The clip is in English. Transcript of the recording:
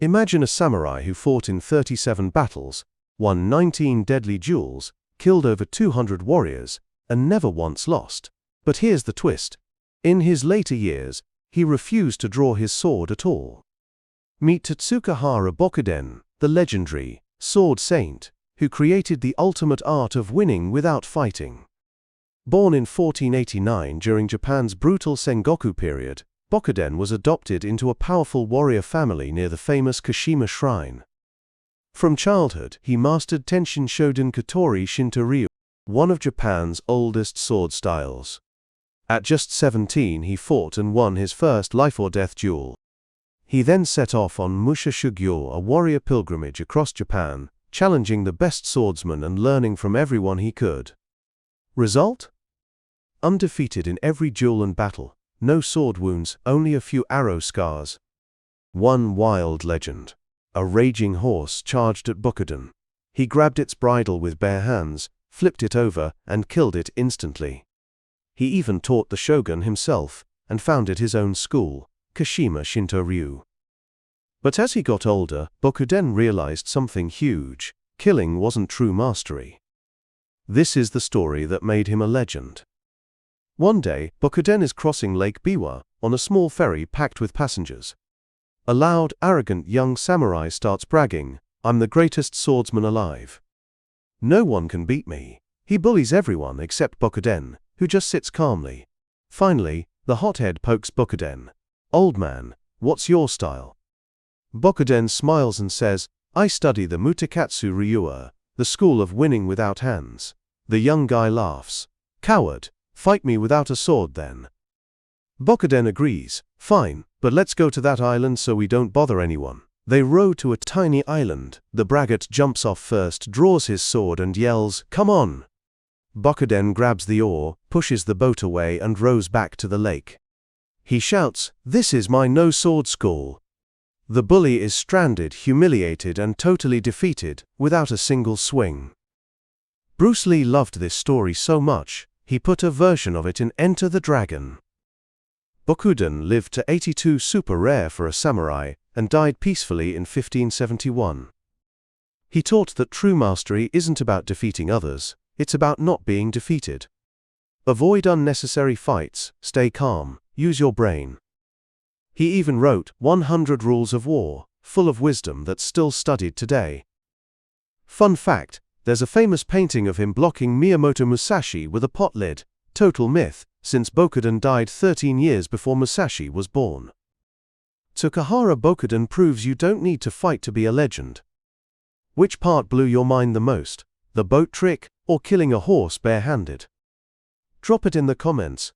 Imagine a samurai who fought in 37 battles, won 19 deadly duels, killed over 200 warriors, and never once lost. But here's the twist. In his later years, he refused to draw his sword at all. Meet Tsukahara Bokuden, the legendary sword saint, who created the ultimate art of winning without fighting. Born in 1489 during Japan's brutal Sengoku period, Bokuden was adopted into a powerful warrior family near the famous Kashima Shrine. From childhood, he mastered Tenshin Shoden Katori Shinto-ryu, one of Japan's oldest sword styles. At just 17, he fought and won his first life-or-death duel. He then set off on Musha Shugyo, a warrior pilgrimage across Japan, challenging the best swordsmen and learning from everyone he could. Result? Undefeated in every duel and battle. No sword wounds, only a few arrow scars. One wild legend. A raging horse charged at Bokuden. He grabbed its bridle with bare hands, flipped it over, and killed it instantly. He even taught the shogun himself, and founded his own school, Kashima Shinto-ryu. But as he got older, Bokuden realized something huge. Killing wasn't true mastery. This is the story that made him a legend. One day, Bokuden is crossing Lake Biwa on a small ferry packed with passengers. A loud, arrogant young samurai starts bragging, "I'm the greatest swordsman alive. No one can beat me." He bullies everyone except Bokuden, who just sits calmly. Finally, the hothead pokes Bokuden. "Old man, what's your style?" Bokuden smiles and says, "I study the Mutekatsu Ryua, the school of winning without hands." The young guy laughs. "Coward, fight me without a sword then." Bokuden agrees, "Fine, but let's go to that island so we don't bother anyone." They row to a tiny island. The braggart jumps off first, draws his sword and yells, "Come on!" Bokuden grabs the oar, pushes the boat away and rows back to the lake. He shouts, "This is my no-sword school." The bully is stranded, humiliated and totally defeated, without a single swing. Bruce Lee loved this story so much, he put a version of it in Enter the Dragon. Bokuden lived to 82, super rare for a samurai, and died peacefully in 1571. He taught that true mastery isn't about defeating others, it's about not being defeated. Avoid unnecessary fights, stay calm, use your brain. He even wrote 100 Rules of War, full of wisdom that's still studied today. Fun fact, there's a famous painting of him blocking Miyamoto Musashi with a pot lid. Total myth, since Bokuden died 13 years before Musashi was born. Tsukahara Bokuden proves you don't need to fight to be a legend. Which part blew your mind the most? The boat trick, or killing a horse barehanded? Drop it in the comments.